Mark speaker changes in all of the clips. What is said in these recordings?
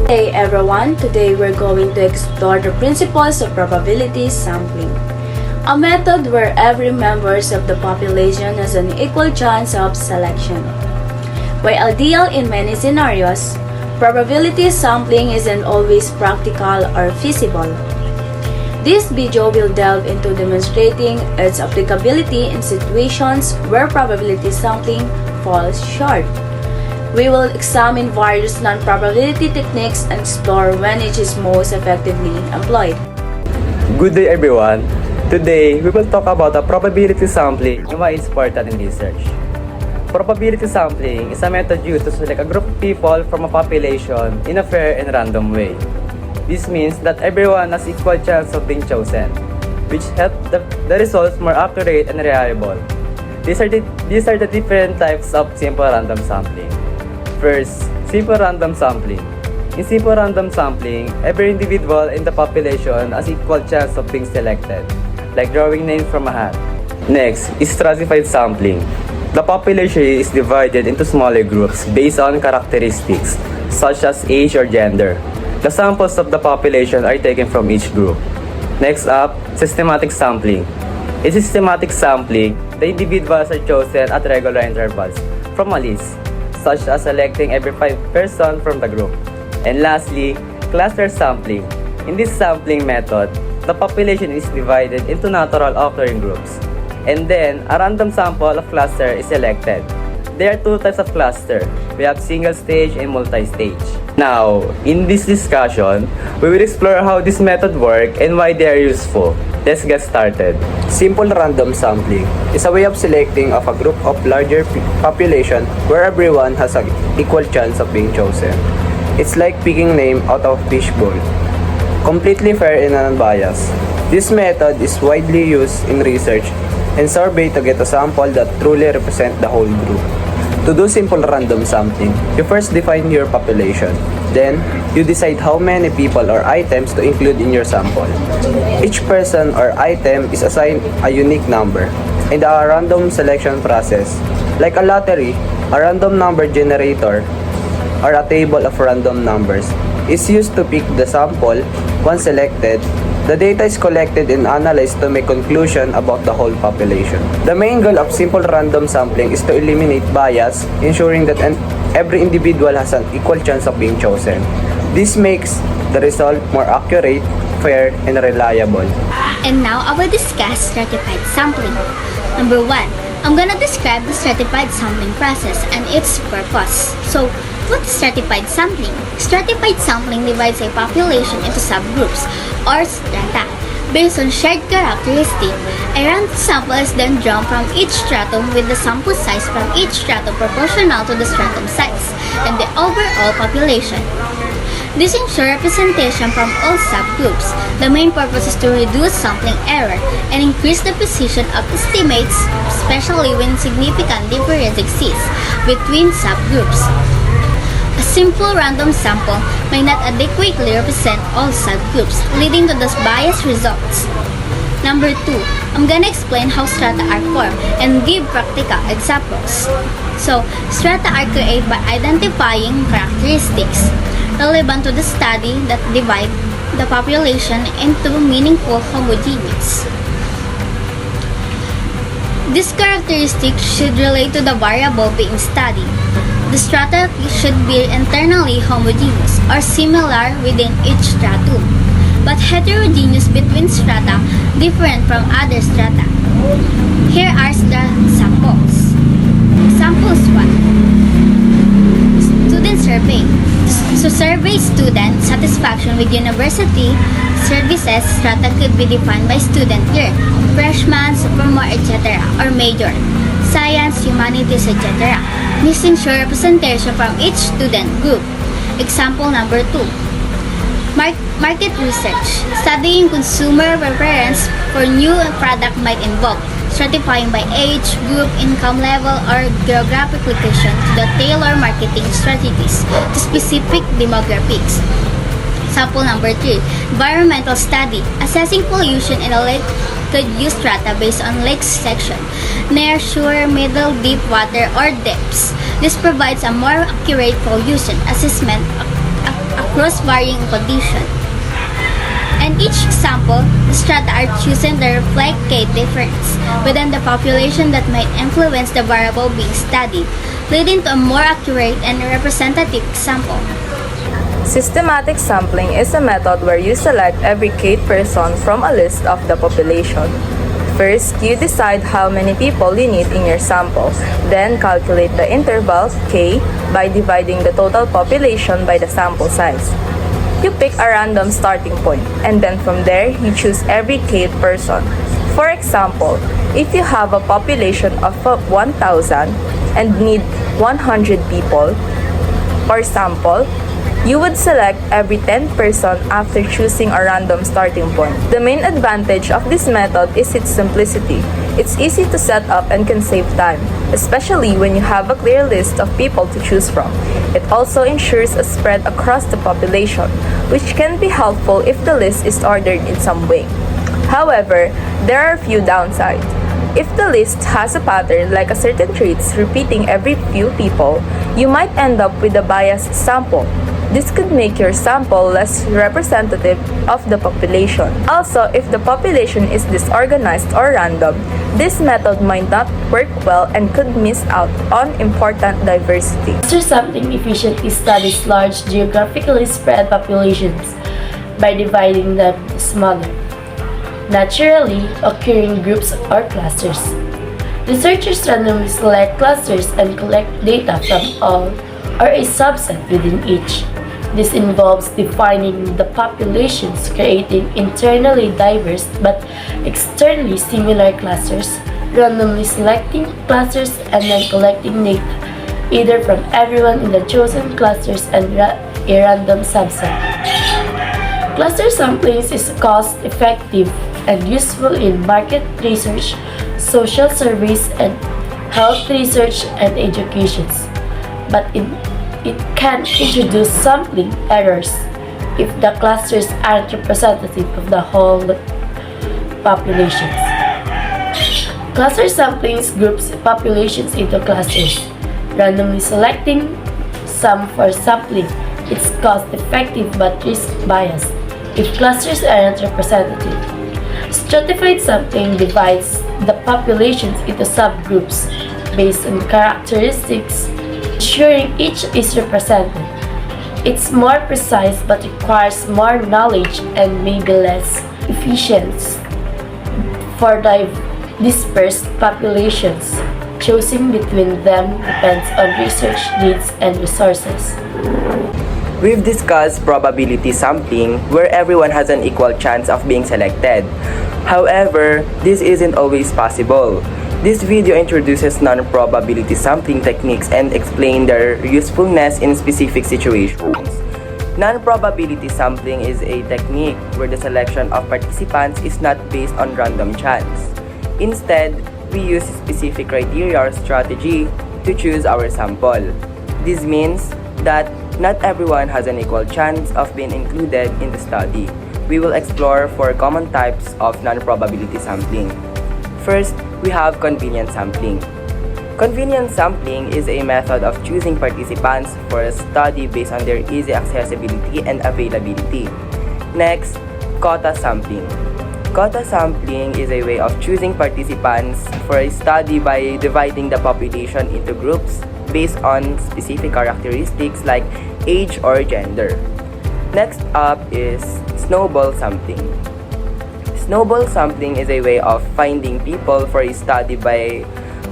Speaker 1: Hey everyone, today we're going to explore the principles of probability sampling, a method where every member of the population has an equal chance of selection. While ideal in many scenarios, probability sampling isn't always practical or feasible. This video will delve into demonstrating its applicability in situations where probability sampling falls short. We will examine various non-probability techniques and explore when each is most effectively employed.
Speaker 2: Good day everyone! Today, we will talk about the probability sampling and why it's important in research. Probability sampling is a method used to select a group of people from a population in a fair and random way. This means that everyone has equal chance of being chosen, which helps the results more accurate and reliable. These are the different types of simple random sampling. First, simple random sampling. In simple random sampling, every individual in the population has equal chance of being selected, like drawing names from a hat. Next is stratified sampling. The population is divided into smaller groups based on characteristics, such as age or gender. The samples of the population are taken from each group. Next up, systematic sampling. In systematic sampling, the individuals are chosen at regular intervals from a list, such as selecting every 5 persons from the group. And lastly, cluster sampling. In this sampling method, the population is divided into natural occurring groups, and then a random sample of cluster is selected. There are 2 types of cluster. We have single stage and multi-stage. Now, in this discussion, we will explore how this method works and why they are useful. Let's get started.
Speaker 3: Simple random sampling is a way of selecting of a group of larger population where everyone has an equal chance of being chosen. It's like picking name out of fishbowl. Completely fair and unbiased. This method is widely used in research and survey to get a sample that truly represent the whole group. To do simple random sampling, you first define your population. Then, you decide how many people or items to include in your sample. Each person or item is assigned a unique number. In the random selection process, like a lottery, a random number generator, or a table of random numbers, is used to pick the sample. Once selected, the data is collected and analyzed to make conclusion about the whole population. The main goal of simple random sampling is to eliminate bias, ensuring that every individual has an equal chance of being chosen. This makes the result more accurate, fair, and reliable.
Speaker 4: And now I will discuss stratified sampling. Number 1, I'm gonna describe the stratified sampling process and its purpose. So, what is stratified sampling? Stratified sampling divides a population into subgroups or strata based on shared characteristics. A random sample is then drawn from each stratum with the sample size from each stratum proportional to the stratum size and the overall population. This ensures representation from all subgroups. The main purpose is to reduce sampling error and increase the precision of estimates, especially when significant difference exists between subgroups. A simple random sample may not adequately represent all subgroups, leading to those biased results. Number 2, I'm gonna explain how strata are formed and give practical examples. So, strata are created by identifying characteristics relevant to the study that divide the population into meaningful homogeneous. These characteristics should relate to the variable being studied. The strata should be internally homogeneous or similar within each stratum, but heterogeneous between strata different from other strata. Here are the samples. Samples 1. Student survey. So survey student satisfaction with university services. Strata could be defined by student year, freshman, sophomore, etc. or major, science, humanities, etc. This ensures representation from each student group. Example number 2. Market research. Studying consumer preference for new product might involve stratifying by age, group, income level, or geographic location to tailor marketing strategies to specific demographics. Sample number 3. Environmental study. Assessing pollution in a lake could use strata based on lake section, near shore, middle, deep water, or depths. This provides a more accurate pollution assessment across varying conditions. In each example, the strata are chosen to reflect K difference within the population that might influence the variable being studied, leading to a more accurate and representative example.
Speaker 5: Systematic sampling is a method where you select every K person from a list of the population. First, you decide how many people you need in your sample, then calculate the interval K by dividing the total population by the sample size. You pick a random starting point, and then from there, you choose every K person. For example, if you have a population of 1,000 and need 100 people or sample, you would select every 10 person after choosing a random starting point. The main advantage of this method is its simplicity. It's easy to set up and can save time, especially when you have a clear list of people to choose from. It also ensures a spread across the population, which can be helpful if the list is ordered in some way. However, there are a few downsides. If the list has a pattern like a certain traits repeating every few people, you might end up with a biased sample. This could make your sample less representative of the population. Also, if the population is disorganized or random, this method might not work well and could miss out on important diversity.
Speaker 1: Cluster sampling efficiently studies large geographically spread populations by dividing them into smaller, naturally occurring groups or clusters. Researchers randomly select clusters and collect data from all or a subset within each. This involves defining the populations, creating internally diverse but externally similar clusters, randomly selecting clusters, and then collecting data either from everyone in the chosen clusters and a random subset. Cluster sampling is cost-effective and useful in market research, social surveys, and health research and education. But it can introduce sampling errors if the clusters aren't representative of the whole populations. Cluster sampling groups populations into clusters, randomly selecting some for sampling. It's cost-effective but risk-biased if clusters aren't representative. Stratified sampling divides the populations into subgroups based on characteristics, ensuring each is represented. It's more precise but requires more knowledge and may be less efficient for dispersed populations. Choosing between them depends on research needs and resources.
Speaker 3: We've discussed probability sampling, where everyone has an equal chance of being selected. However, this isn't always possible. This video introduces non-probability sampling techniques and explains their usefulness in specific situations. Non-probability sampling is a technique where the selection of participants is not based on random chance. Instead, we use specific criteria or strategy to choose our sample. This means that not everyone has an equal chance of being included in the study. We will explore 4 common types of non-probability sampling. First, we have convenience sampling. Convenience sampling is a method of choosing participants for a study based on their easy accessibility and availability. Next, quota sampling. Quota sampling is a way of choosing participants for a study by dividing the population into groups based on specific characteristics like age or gender. Next up is snowball sampling. Snowball sampling is a way of finding people for a study by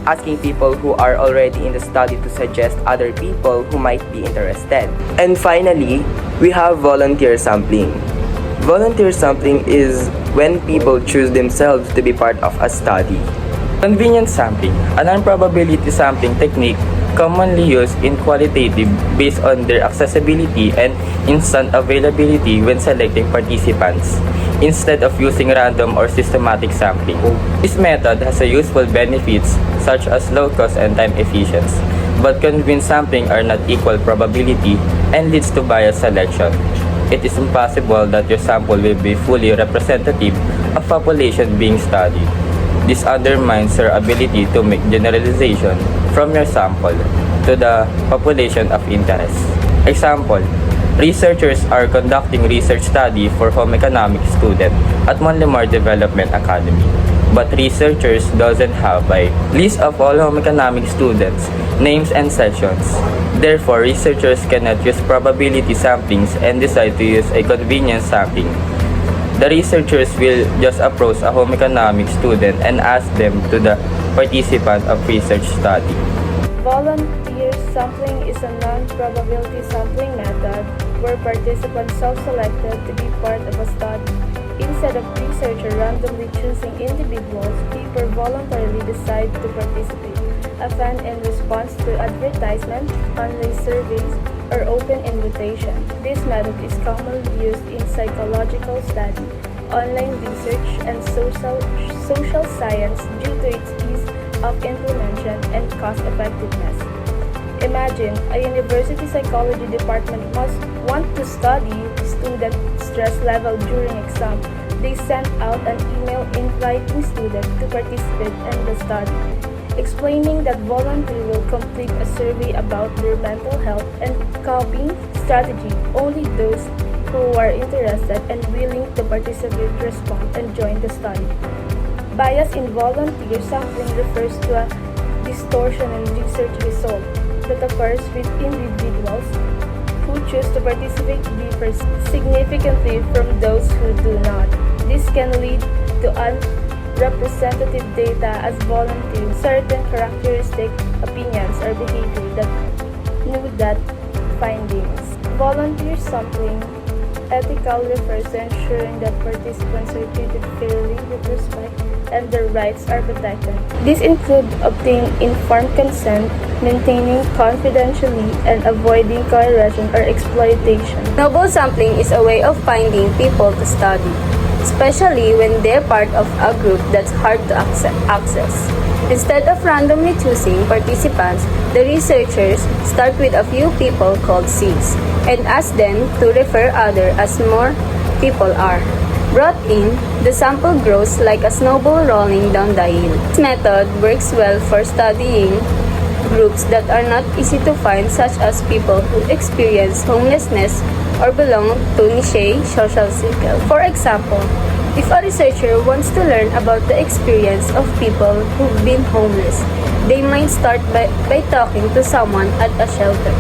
Speaker 3: asking people who are already in the study to suggest other people who might be interested. And finally, we have volunteer sampling. Volunteer sampling is when people choose themselves to be part of a study.
Speaker 2: Convenience sampling, a non-probability sampling technique commonly used in qualitative based on their accessibility and instant availability when selecting participants, instead of using random or systematic sampling. This method has a useful benefits such as low cost and time efficiency, but convenience sampling are not equal probability and leads to biased selection. It is impossible that your sample will be fully representative of population being studied. This undermines your ability to make generalization from your sample to the population of interest. Example, Researchers are conducting research study for home economics student at Monlemar Development Academy. But researchers doesn't have a list of all home economics students, names and sessions. Therefore, researchers cannot use probability samplings and decide to use a convenience sampling. The researchers will just approach a home economics student and ask them to the participant of research study.
Speaker 6: Volunteer sampling is a non-probability sampling method where participants self-selected to be part of a study. Instead of researcher randomly choosing individuals, people voluntarily decide to participate, often in response to advertisement, online surveys, or open invitation. This method is commonly used in psychological study, online research, and social science due to its ease of implementation and cost-effectiveness. Imagine a university psychology department must want to study student stress level during exam. They send out an email inviting students to participate in the study, explaining that volunteers will complete a survey about their mental health and coping strategy. Only those who are interested and willing to participate respond and join the study. Bias in volunteer sampling refers to a distortion in research result that occurs with individuals who choose to participate differs significantly from those who do not. This can lead to unrepresentative data as volunteers certain characteristic, opinions, or behavior that knew that findings. Volunteer sampling ethical refers to ensuring that participants are treated fairly with respect and their rights are protected. This includes obtaining informed consent, maintaining confidentiality, and avoiding coercion or exploitation.
Speaker 1: Snowball sampling is a way of finding people to study, especially when they're part of a group that's hard to access. Instead of randomly choosing participants, the researchers start with a few people called seeds and ask them to refer others as more people are brought in. The sample grows like a snowball rolling down the hill. This method works well for studying groups that are not easy to find, such as people who experience homelessness or belong to niche social circle. For example, if a researcher wants to learn about the experience of people who've been homeless, they might start by talking to someone at a shelter.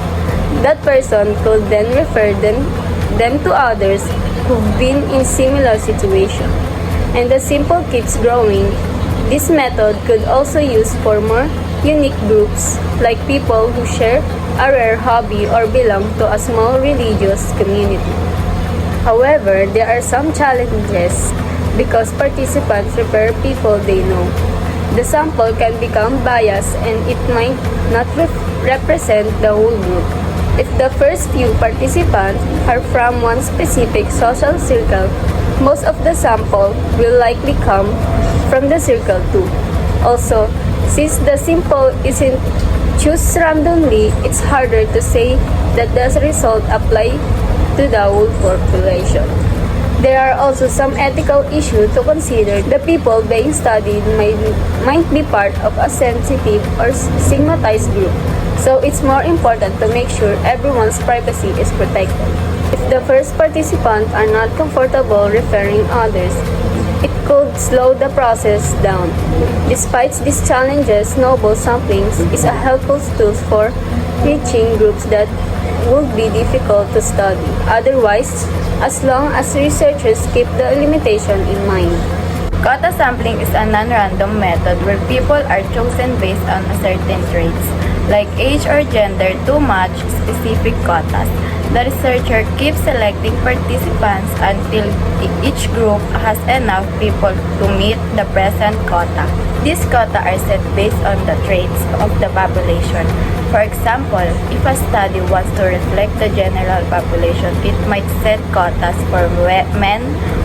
Speaker 1: That person could then refer them to others who've been in similar situation. And the sample keeps growing. This method could also use for more unique groups, like people who share a rare hobby or belong to a small religious community. However, there are some challenges because participants refer people they know. The sample can become biased and it might not represent the whole group. If the first few participants are from one specific social circle, most of the sample will likely come from the circle too. Also, since the sample isn't chosen randomly, it's harder to say that the result apply to the whole population. There are also some ethical issues to consider. The people being studied might be part of a sensitive or stigmatized group, so it's more important to make sure everyone's privacy is protected. If the first participants are not comfortable referring others, it could slow the process down. Despite these challenges, snowball sampling is a helpful tool for reaching groups that would be difficult to study otherwise, as long as researchers keep the limitation in mind.
Speaker 5: Quota sampling is a non-random method where people are chosen based on certain traits, like age or gender, to match specific quotas. The researcher keeps selecting participants until each group has enough people to meet the present quota. These quotas are set based on the traits of the population. For example, if a study wants to reflect the general population, it might set quotas for men,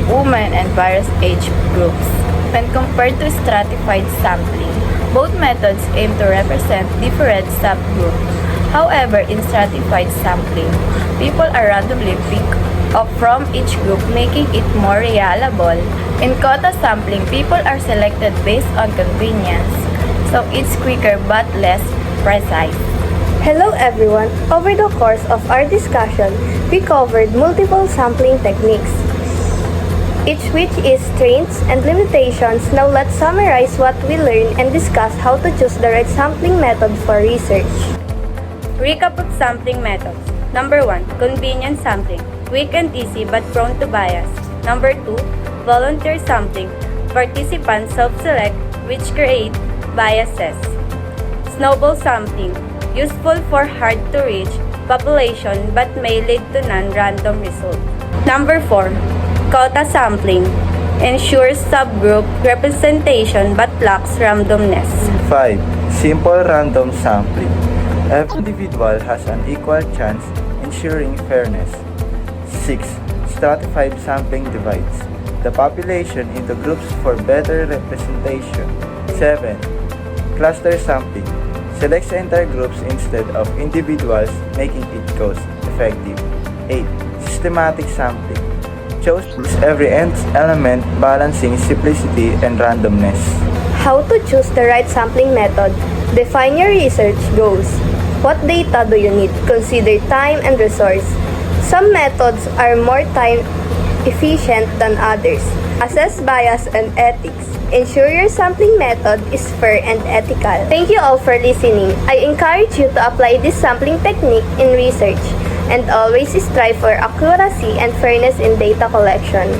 Speaker 5: women, and various age groups. When compared to stratified sampling, both methods aim to represent different subgroups. However, in stratified sampling, people are randomly picked up from each group, making it more reliable. In quota sampling, people are selected based on convenience, so it's quicker but less precise.
Speaker 6: Hello everyone! Over the course of our discussion, we covered multiple sampling techniques, each which is strengths and limitations. Now let's summarize what we learned and discuss how to choose the right sampling method for research.
Speaker 5: Recap of sampling methods. Number 1, convenient sampling, quick and easy but prone to bias. Number 2, volunteer sampling, participants self-select which create biases. Snowball sampling, useful for hard-to-reach population but may lead to non-random results. Number 4, quota sampling, ensures subgroup representation but lacks randomness.
Speaker 7: 5. Simple random sampling. Every individual has an equal chance, ensuring fairness. 6. Stratified sampling divides the population into groups for better representation. 7. Cluster sampling selects the entire groups instead of individuals, making it cost-effective. 8. Systematic sampling chooses every element, balancing simplicity and randomness.
Speaker 6: How to choose the right sampling method? Define your research goals. What data do you need? Consider time and resource. Some methods are more time efficient than others. Assess bias and ethics. Ensure your sampling method is fair and ethical. Thank you all for listening. I encourage you to apply this sampling technique in research and always strive for accuracy and fairness in data collection.